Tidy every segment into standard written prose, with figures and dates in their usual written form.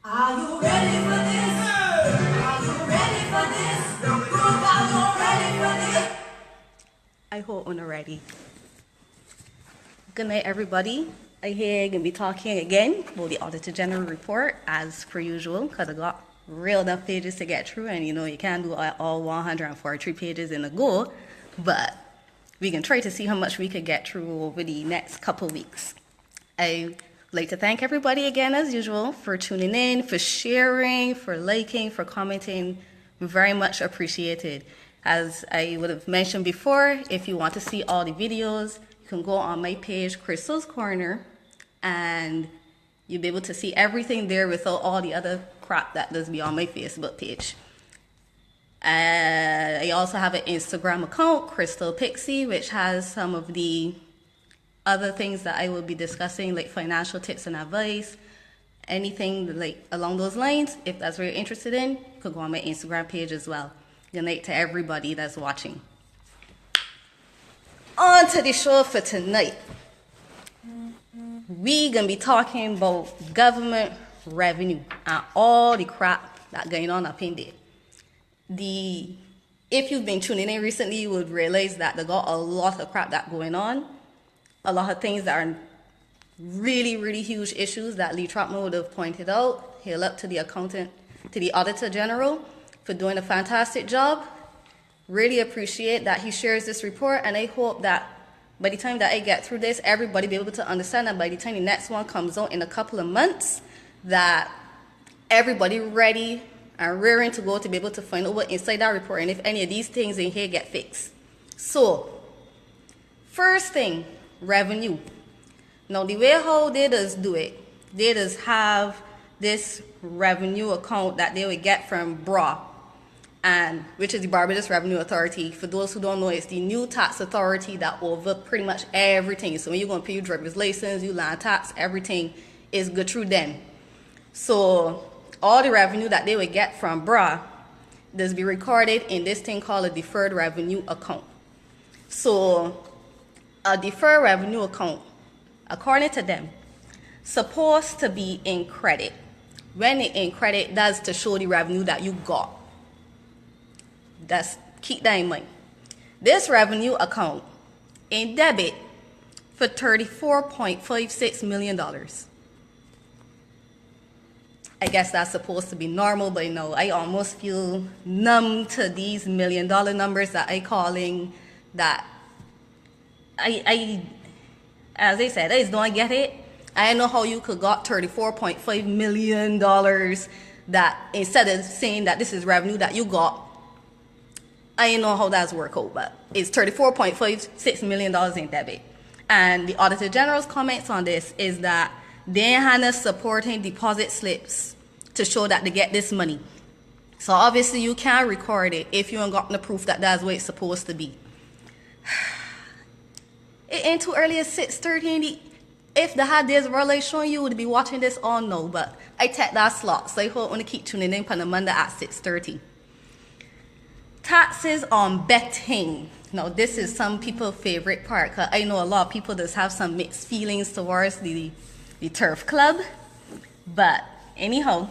Are you ready for this? Are you ready for this? Group, are you ready for this? I hope we're ready. Good night, everybody. I here gonna be talking again about the Auditor General report as per usual, because I got real enough pages to get through, and you can't do all 143 pages in a go, but we can try to see how much we could get through over the next couple weeks. I like to thank everybody again, as usual, for tuning in, for sharing, for liking, for commenting. Very much appreciated. As I would have mentioned before, if you want to see all the videos, you can go on my page, Crystal's Corner, and you'll be able to see everything there without all the other crap that does be on my Facebook page. I also have an Instagram account, Crystal Pixie, which has some of the other things that I will be discussing, like financial tips and advice, anything like along those lines. If that's what you're interested in, you could go on my Instagram page as well. Good night to everybody that's watching. On to the show for tonight. We gonna be talking about government revenue and all the crap that going on up in there. If you've been tuning in recently, you would realize that they got a lot of crap that going on. A lot of things that are really, really huge issues that Lee Trotman would have pointed out. Hail up to the Auditor General for doing a fantastic job. Really appreciate that he shares this report, and I hope that by the time that I get through this, everybody be able to understand that by the time the next one comes out in a couple of months, that everybody ready and raring to go to be able to find out what inside that report and if any of these things in here get fixed. So, first thing, revenue. Now, the way how they does do it, they does have this revenue account that they would get from BRA, and which is the Barbados Revenue Authority. For those who don't know, it's the new tax authority that over pretty much everything. So when you're going to pay your driver's license, your land tax, everything is good through them. So all the revenue that they would get from BRA does be recorded in this thing called a deferred revenue account. So a deferred revenue account, according to them, supposed to be in credit. When it in credit, that's to show the revenue that you got. Keep that in mind. This revenue account in debit for $34.56 million. I guess that's supposed to be normal, but no, I almost feel numb to these $1 million numbers that I calling that as I said, I just don't get it. I don't know how you could got $34.5 million that instead of saying that this is revenue that you got, I don't know how that's work out, but it's $34.56 million in debit. And the Auditor General's comments on this is that they had supporting deposit slips to show that they get this money. So obviously you can't record it if you ain't got the proof that that's what it's supposed to be. It ain't too early at 6:30. If the had this really showing you would be watching this all no, but I take that slot, so I hope want to keep tuning in on the Monday at 6:30. Taxes on betting. Now this is some people's favorite part, because I know a lot of people just have some mixed feelings towards the Turf Club. But anyhow,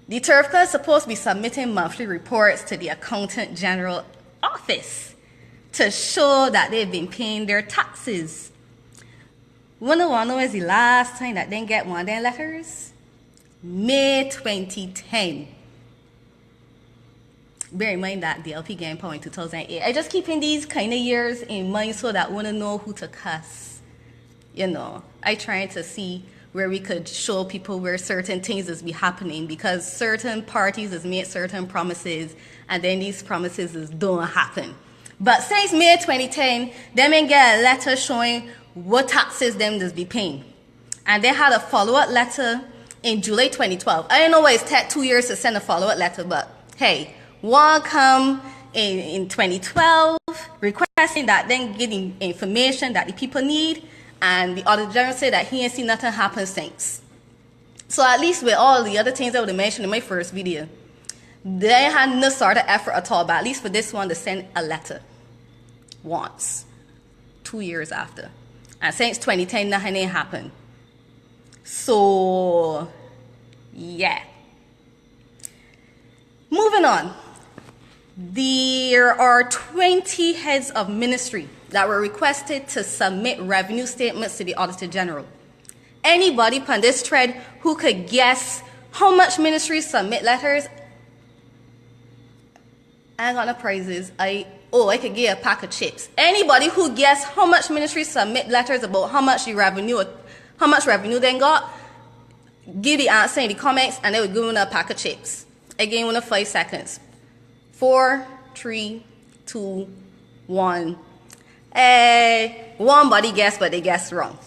the Turf Club is supposed to be submitting monthly reports to the Accountant General office to show that they've been paying their taxes. Wanna know is the last time that they get one of their letters? May 2010. Bear in mind that the LP gained power in 2008. I just keeping these kind of years in mind so that wanna know who to cuss. I trying to see where we could show people where certain things is be happening, because certain parties has made certain promises and then these promises don't happen. But since May 2010, they may get a letter showing what taxes them does be paying. And they had a follow-up letter in July 2012. I don't know why it's take 2 years to send a follow-up letter, but hey, one come in 2012 requesting that then getting information that the people need, and the Auditor General said that he ain't seen nothing happen since. So at least with all the other things I would have mentioned in my first video, they had no sort of effort at all, but at least for this one to send a letter once, 2 years after. And since 2010, nothing ain't happened. So, yeah. on. There are 20 heads of ministry that were requested to submit revenue statements to the Auditor General. Anybody on this thread who could guess how much ministries submit letters? I ain't got no prizes. I could get a pack of chips. Anybody who guess how much ministries submit letters about how much revenue they got, give the answer in the comments and they will give you a pack of chips. Again, 1 to 5 seconds. 4, 3, 2, 1. Hey, one body guessed, but they guessed wrong.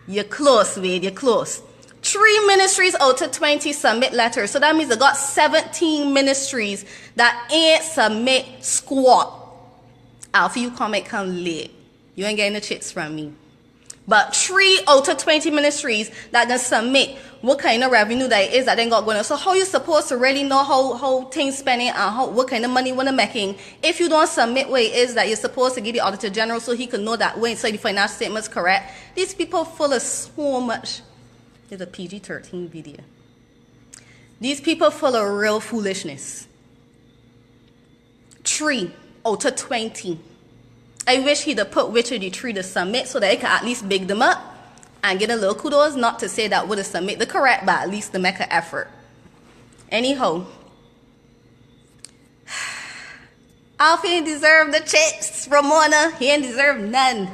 You're close, Wade. You're close. 3 ministries out of 20 submit letters. So that means they got 17 ministries that ain't submit squat. After you comment come late, you ain't getting the chicks from me. But 3 out of 20 ministries that can submit what kind of revenue that is that they got going on. So how you supposed to really know how things spending and what kind of money when they're making if you don't submit what it is that you're supposed to give the Auditor General so he can know that way inside the financial statement's correct. These people full of so much. There's a PG-13 video. These people full of real foolishness. 3 out of 20. I wish he'd have put which of the 3 to submit so that I could at least big them up and get a little kudos. Not to say that would have submit the correct, but at least to make an effort. Anyhow, Alfie ain't deserve the chips. Ramona, he ain't deserve none.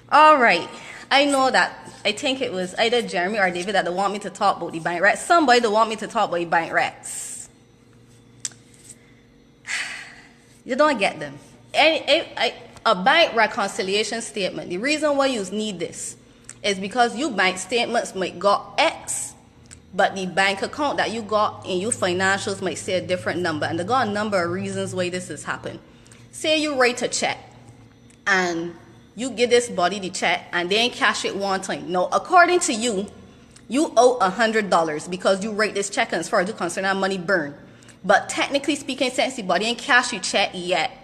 All right, I know that. I think it was either Jeremy or David that they want me to talk about the bank rats. Somebody that want me to talk about the bank rats. You don't get them. A bank reconciliation statement, the reason why you need this is because your bank statements might got X, but the bank account that you got in your financials might say a different number. And they got a number of reasons why this has happened. Say you write a check and you give this body the check and then cash it one time. Now, according to you, you owe $100 because you write this check and as far as you concern, that money burn. But technically speaking, since the body ain't cash your check yet,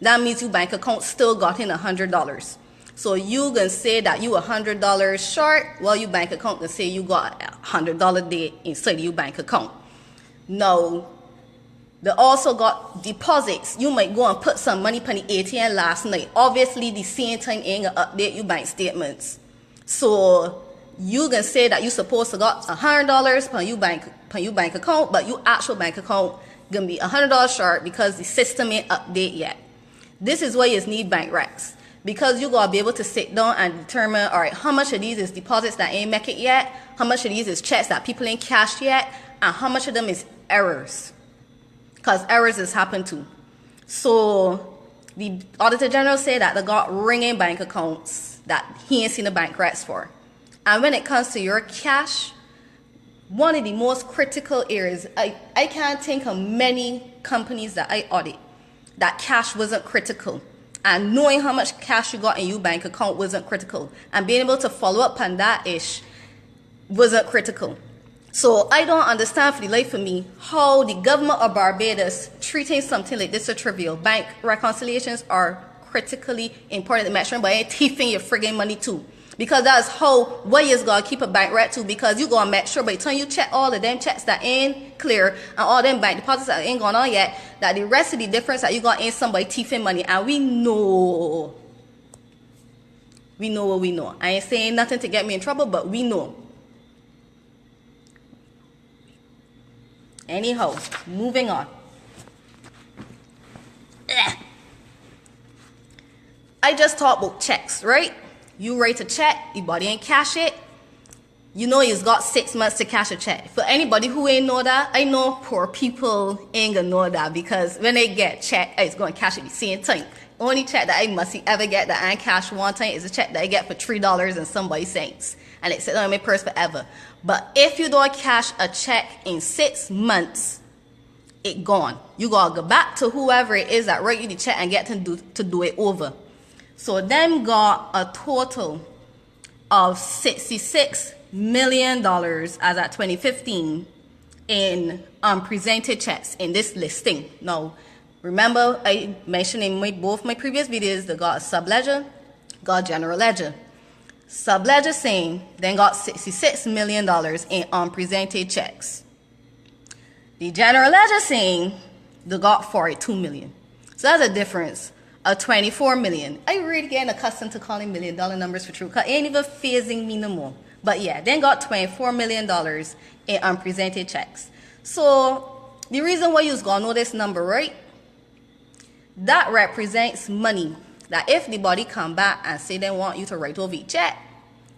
that means your bank account still got in $100. So you can say that you $100 short, while your bank account can say you got $100 there inside your bank account. Now, they also got deposits. You might go and put some money on the ATM last night. Obviously, the same time ain't gonna update your bank statements. So you can say that you supposed to got $100 on your bank account, but your actual bank account gonna be $100 short because the system ain't update yet. This is why you need bank recs. Because you gotta be able to sit down and determine, all right, how much of these is deposits that ain't make it yet, how much of these is checks that people ain't cashed yet, and how much of them is errors. Because errors has happened too. So the Auditor General said that they got ringing bank accounts that he ain't seen the bank recs for. And when it comes to your cash, one of the most critical areas, I can't think of many companies that I audit that cash wasn't critical. And knowing how much cash you got in your bank account wasn't critical. And being able to follow up on that wasn't critical. So I don't understand for the life of me how the government of Barbados treating something like this a trivial. Bank reconciliations are critically important to make sure but ain't thieving your friggin' money too. Because that's what you gotta keep a bank right to, because you gonna make sure by the time you check all of them checks that ain't clear and all them bank deposits that ain't going on yet, that the rest of the difference that you got in somebody thieving money. And we know what we know. I ain't saying nothing to get me in trouble, but we know. Anyhow, moving on. I just talked about checks, right? You write a check, the body ain't cash it. You know you've got 6 months to cash a check. For anybody who ain't know that, I know poor people ain't gonna know that, because when they get check, it's gonna cash it the same time. Only check that I must ever get that I ain't cash one time is a check that I get for $3 and somebody cents. And it sits on my purse forever. But if you don't cash a check in 6 months, it gone. You gotta go back to whoever it is that write you the check and get to do it over. So them got a total of $66 million as at 2015 in unpresented checks in this listing. Now, remember I mentioned in both my previous videos, they got a subledger, got a general ledger. Subledger same, then got $66 million in unpresented checks. The general ledger saying they got 42 million. So that's a difference of 24 million. I really getting accustomed to calling $1 million numbers for true, because it ain't even phasing me no more. But yeah, then got $24 million in unpresented checks. So the reason why you's gonna know this number, right? That represents money that if the body come back and say they want you to write over each check,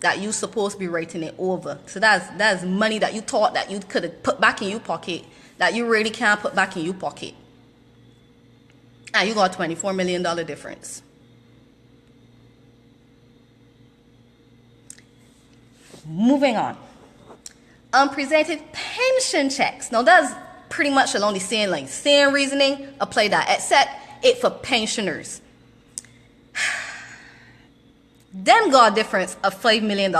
that you supposed to be writing it over. So that's money that you thought that you could have put back in your pocket that you really can't put back in your pocket. And you got $24 million difference. Moving on. Unpresented pension checks. Now that's pretty much along the same line. Same reasoning, apply that, except it for pensioners. Them got a difference of $5 million.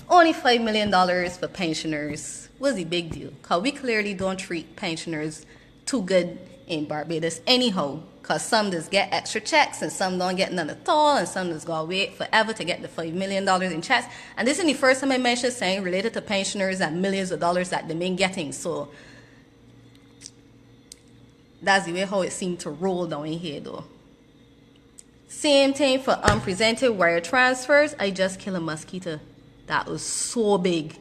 Only $5 million for pensioners. What's the big deal? Because we clearly don't treat pensioners too good in Barbados anyhow. Because some just get extra checks and some don't get none at all, and some just gotta wait forever to get the $5 million in checks. And this is the first time I mentioned saying related to pensioners and millions of dollars that they've been getting. So that's the way how it seemed to roll down in here though. Same thing for unpresented wire transfers. I just killed a mosquito. That was so big.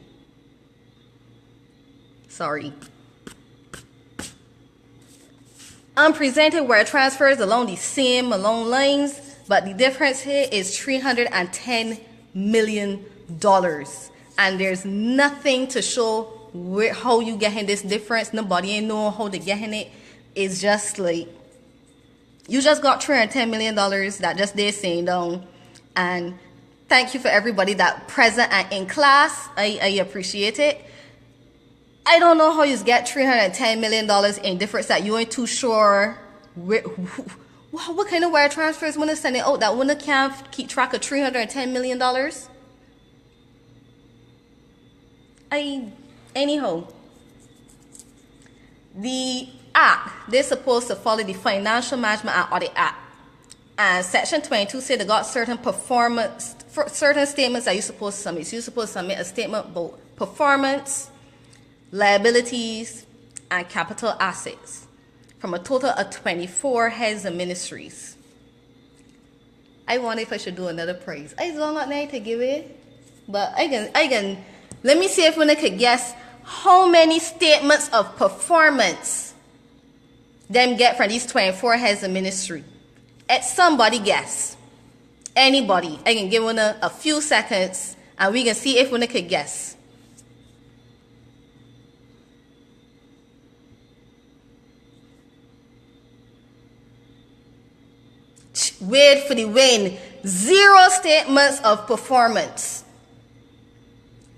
Sorry. Unpresented wire transfers along the same lines, but the difference here is $310 million. And there's nothing to show how you getting this difference. Nobody ain't know how they getting it. It's just like, you just got $310 million that just they're saying down. And thank you for everybody that present and in class. I appreciate it. I don't know how you get $310 million in difference that you ain't too sure what kind of wire transfers want to send it out that one can't keep track of $310 million. Anyhow, the act, they're supposed to follow the Financial Management and Audit Act. And Section 22 said they got certain statements that you're supposed to submit. So you're supposed to submit a statement about performance, liabilities, and capital assets from a total of 24 heads of ministries. I wonder if I should do another praise. I don't got nothing to give it, but I can. Let me see if one could guess how many statements of performance them get from these 24 heads of ministry. Somebody guess. Anybody. I can give one a few seconds, and we can see if one could guess. Wait for the win. 0 statements of performance.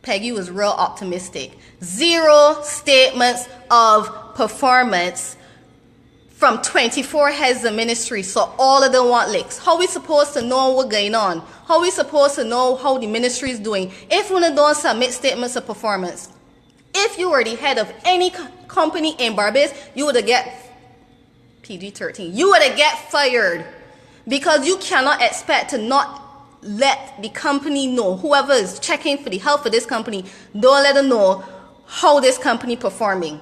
Peggy was real optimistic. 0 statements of performance from 24 heads of ministry. So all of them want licks. How we supposed to know what's going on? How we supposed to know how the ministry is doing if we don't submit statements of performance? If you were the head of any company in Barbados, you would have get PG-13. You would have get fired. Because you cannot expect to not let the company know, whoever is checking for the health of this company, don't let them know how this company performing.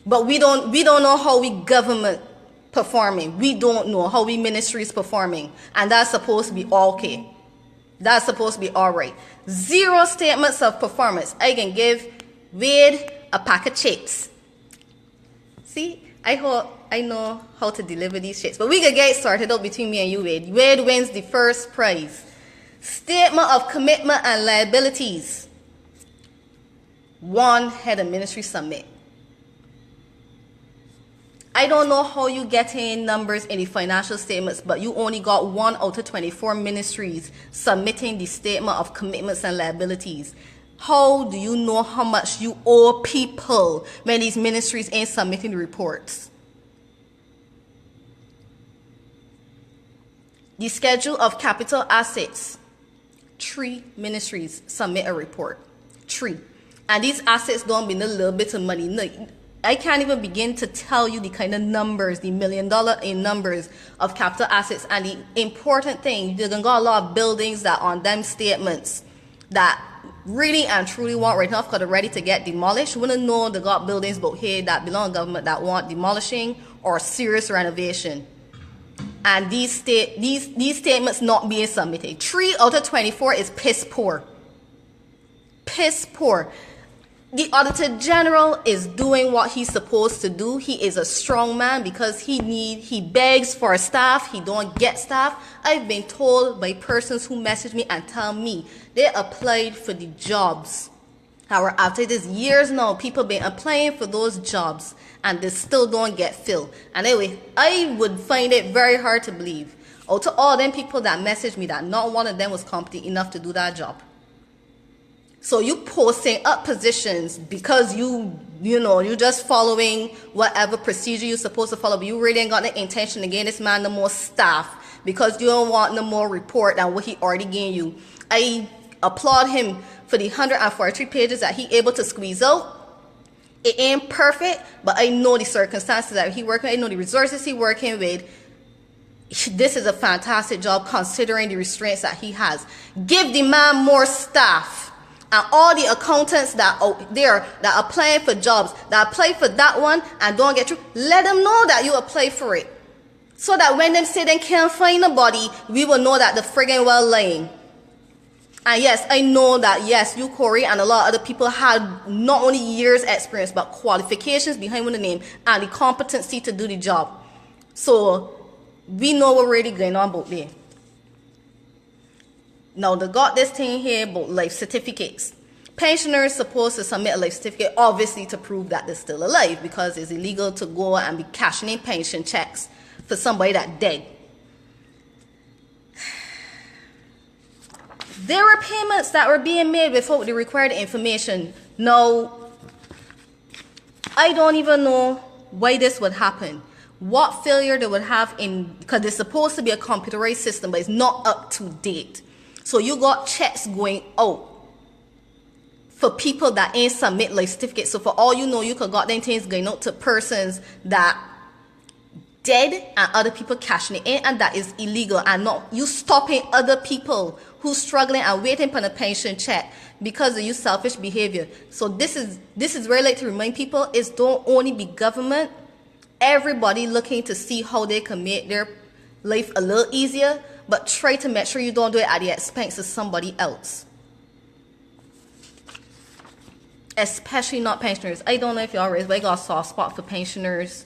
But we don't know how we government performing. We don't know how we ministry is performing. And that's supposed to be okay. That's supposed to be all right. 0 statements of performance. I can give Wade a pack of chips. See? I know how to deliver these shits. But we can get started out between me and you, Wade. Wade wins the first prize. Statement of commitment and liabilities. 1 head of ministry submit. I don't know how you get in numbers in the financial statements, but you only got 1 out of 24 ministries submitting the statement of commitments and liabilities. How do you know how much you owe people when these ministries ain't submitting the reports? The schedule of capital assets. 3 ministries submit a report. 3. And these assets don't mean a little bit of money. No, I can't even begin to tell you the kind of numbers, the $1 million in numbers of capital assets. And the important thing, you're going to got a lot of buildings that on them statements that really and truly want right now because they're ready to get demolished. We don't know they got buildings both here that belong to government that want demolishing or serious renovation. And these statements not being submitted. 3 out of 24 is piss poor. Piss poor. The Auditor General is doing what he's supposed to do. He is a strong man because he begs for staff. He don't get staff. I've been told by persons who message me and tell me they applied for the jobs. However, after this years now, people been applying for those jobs and they still don't get filled. And anyway, I would find it very hard to believe. Out to all them people that messaged me that not one of them was competent enough to do that job. So you posting up positions because you just following whatever procedure you're supposed to follow, but you really ain't got the intention to gain this man no more staff because you don't want no more report than what he already gave you. I applaud him for the 143 pages that he able to squeeze out. It ain't perfect, but I know the circumstances that he working with. I know the resources he working with. This is a fantastic job considering the restraints that he has. Give the man more staff. And all the accountants that out there that are applying for jobs, that apply for that one and don't get through, let them know that you apply for it. So that when them say they can't find nobody, we will know that the friggin' well lying. And yes, I know that yes, you, Corey, and a lot of other people had not only years experience, but qualifications behind the name and the competency to do the job. So we know what really going on about there. Now, they got this thing here about life certificates. Pensioners supposed to submit a life certificate, obviously, to prove that they're still alive because it's illegal to go and be cashing in pension checks for somebody that dead. There were payments that were being made without the required information. Now, I don't even know why this would happen. What failure they would have in, because it's supposed to be a computerized system, but it's not up to date. So you got checks going out for people that ain't submit life certificates. So for all you know, you could got them things going out to persons that dead and other people cashing it in, and that is illegal. And not you stopping other people who's struggling and waiting for a pension check because of your selfish behavior. So this is where I like to remind people is don't only be government. Everybody looking to see how they can make their life a little easier, but try to make sure you don't do it at the expense of somebody else. Especially not pensioners. I don't know if y'all raised, but I got a soft spot for pensioners.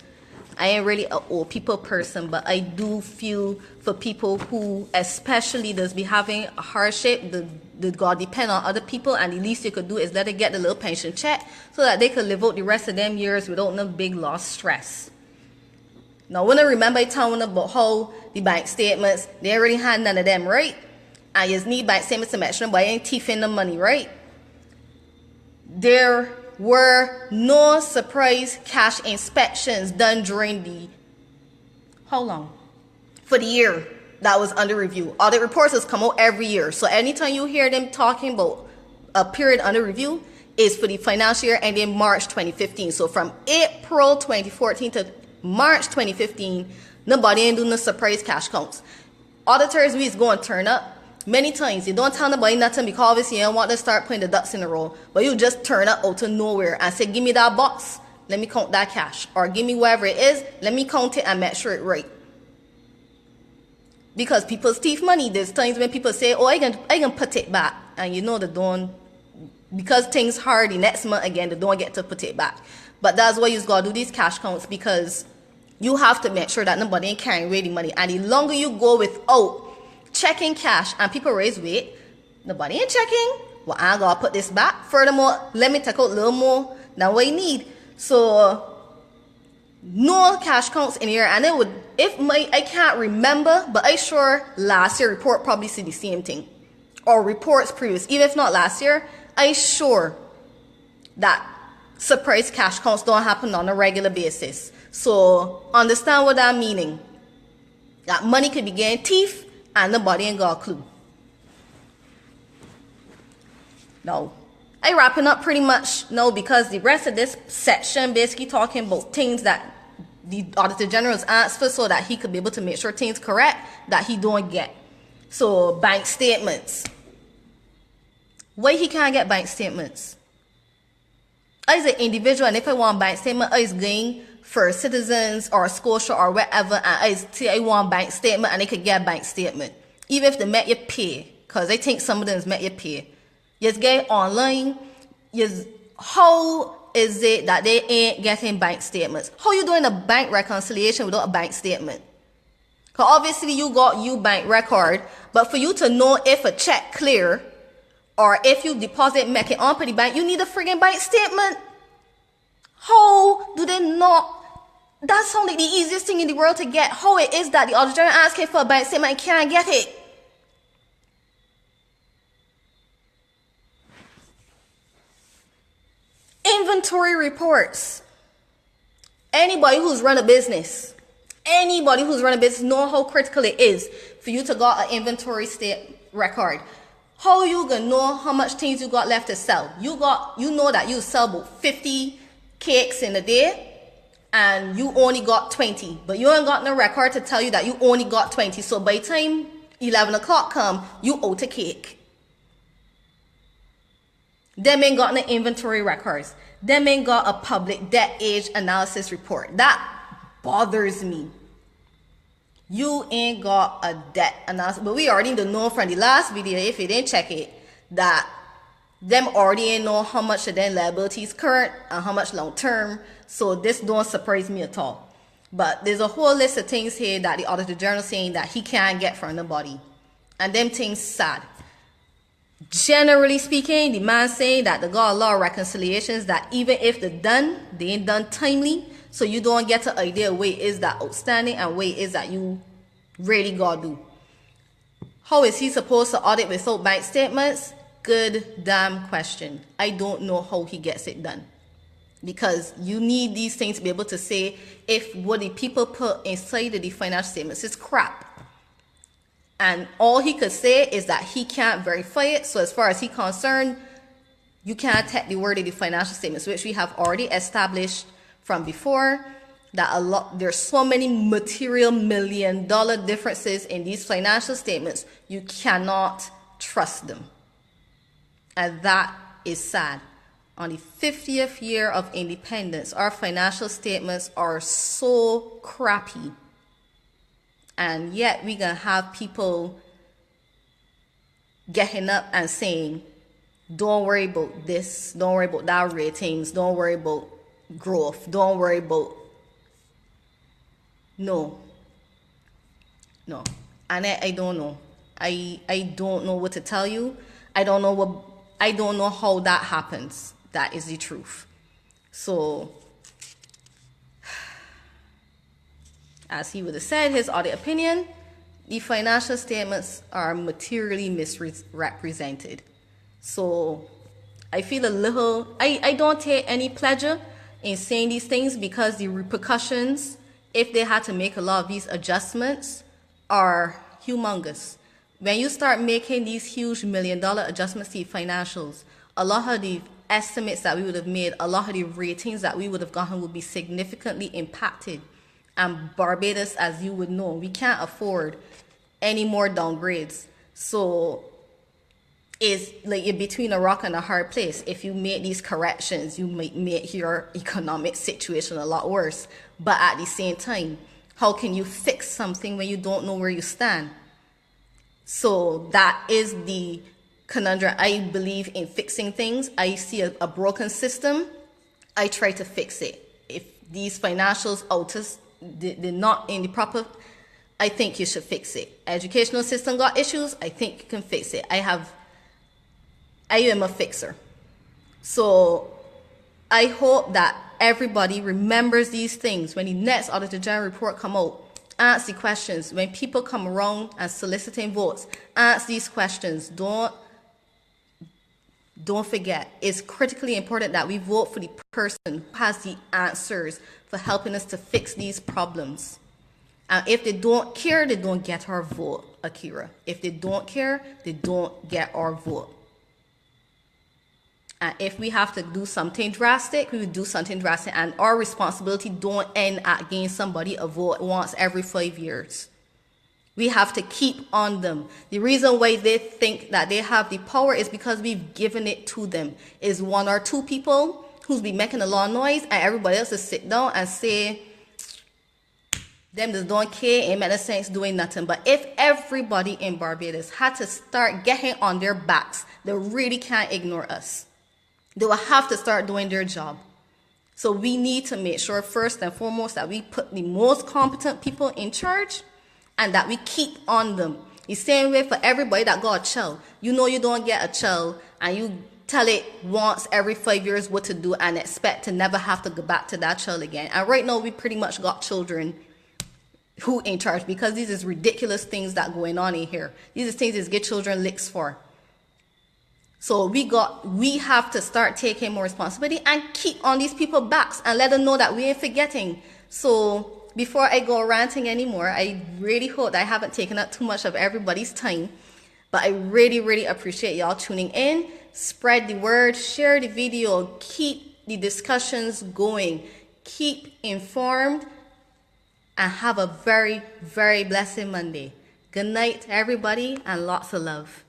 I ain't really an old people person, but I do feel for people who especially does be having a hardship, that God depend on other people, and the least you could do is let it get the little pension check so that they could live out the rest of them years without no big loss stress. Now, when I remember telling about how the bank statements, they already had none of them, right? And you need bank statements to make sure nobody ain't thieving the money, right? There were no surprise cash inspections done during the, how long? For the year that was under review. Audit reports has come out every year. So anytime you hear them talking about a period under review, is for the financial year ending March 2015. So from April 2014 to March 2015, nobody ain't doing no surprise cash counts. Auditors, we is going to turn up many times. You don't tell nobody nothing because obviously you don't want to start putting the ducks in a row. But you just turn up out of nowhere and say, give me that box, let me count that cash. Or give me whatever it is, let me count it and make sure it's right. Because people thief money. There's times when people say, oh, I can put it back. And you know they don't, because things hard the next month again, they don't get to put it back. But that's why you got to do these cash counts, because you have to make sure that nobody ain't carrying away the money. And the longer you go without checking cash and people raise weight, nobody ain't checking. Well, I'm going to put this back. Furthermore, let me take out a little more than what I need. So, no cash counts in here. And it would, I can't remember, but I sure last year report probably see the same thing. Or reports previous. Even if not last year, I sure that surprise cash counts don't happen on a regular basis. So understand what that meaning. That money could be getting thief and nobody ain't got a clue. No. I wrapping up pretty much no, because the rest of this section basically talking about things that the Auditor General is asked for so that he could be able to make sure things correct that he don't get. So bank statements. Why he can't get bank statements? As an individual, and if I want bank statement, I is going for Citizens or Scotia or wherever, and I say I want bank statement, and they could get bank statement. Even if they met you pay, because I think some of them met you pay. You get online, how is it that they ain't getting bank statements? How you doing a bank reconciliation without a bank statement? Because obviously you got your bank record, but for you to know if a check clear, or if you deposit make it on the bank, you need a friggin' bank statement. How do they not? That sounds like the easiest thing in the world to get. How it is that the Auditor General asking for a bank statement and can't get it? Inventory reports. Anybody who's run a business know how critical it is for you to got an inventory state record. How you gonna know how much things you got left to sell? You know that you sell about 50 cakes in a day and you only got 20, but you ain't got no record to tell you that you only got 20. So by the time 11 o'clock come, you out a cake. Them ain't got no inventory records. Them ain't got a public debt age analysis report. That bothers me. You ain't got a debt analysis. But we already know from the last video, if you didn't check it, that them already ain't know how much of their liabilities current and how much long term. So this don't surprise me at all. But there's a whole list of things here that the Auditor General saying that he can't get from nobody. And them things sad. Generally speaking, the man saying that they got a lot of reconciliations that even if they're done, they ain't done timely. So you don't get an idea what is that outstanding and what is that you really gotta do. How is he supposed to audit without bank statements? Good damn question. I don't know how he gets it done. Because you need these things to be able to say if what the people put inside of the financial statements is crap. And all he could say is that he can't verify it. So as far as he's concerned, you can't take the word of the financial statements, which we have already established from before, that there's so many material $1 million differences in these financial statements, you cannot trust them. And that is sad. On the 50th year of independence, our financial statements are so crappy. And yet we're going to have people getting up and saying, don't worry about this, don't worry about that ratings, don't worry about growth, don't worry about... No. And I don't know. I don't know what to tell you. I don't know how that happens. That is the truth. So, as he would have said, his audit opinion, the financial statements are materially misrepresented. So, I feel a little... I don't take any pleasure in saying these things because the repercussions, if they had to make a lot of these adjustments, are humongous. When you start making these huge $1 million adjustments to financials, a lot of the estimates that we would have made, a lot of the ratings that we would have gotten would be significantly impacted. And Barbados, as you would know, we can't afford any more downgrades. So it's like you're between a rock and a hard place. If you make these corrections, you might make your economic situation a lot worse. But at the same time, how can you fix something when you don't know where you stand? So that is the conundrum. I believe in fixing things. I see a broken system, I try to fix it. If these financials alters, they're not in the proper, I think you should fix it. Educational system got issues, I think you can fix it. I am a fixer. So I hope that everybody remembers these things when the next Auditor General report come out. Ask the questions. When people come around and soliciting votes, ask these questions. Don't forget. It's critically important that we vote for the person who has the answers for helping us to fix these problems. And if they don't care, they don't get our vote, Akira. If they don't care, they don't get our vote. And if we have to do something drastic, we will do something drastic. And our responsibility don't end at getting somebody a vote once every 5 years. We have to keep on them. The reason why they think that they have the power is because we've given it to them. Is one or two people who's be making a lot of noise and everybody else just sit down and say, them just don't care, ain't make no sense doing nothing. But if everybody in Barbados had to start getting on their backs, they really can't ignore us. They will have to start doing their job. So we need to make sure first and foremost that we put the most competent people in charge and that we keep on them. The same way for everybody that got a child. You know you don't get a child and you tell it once every 5 years what to do and expect to never have to go back to that child again. And right now we pretty much got children who in charge because these is ridiculous things that going on in here. These is things that get children licks for. So we have to start taking more responsibility and keep on these people's backs and let them know that we ain't forgetting. So before I go ranting anymore, I really hope that I haven't taken up too much of everybody's time. But I really, really appreciate y'all tuning in. Spread the word, share the video, keep the discussions going, keep informed, and have a very, very blessed Monday. Good night, everybody, and lots of love.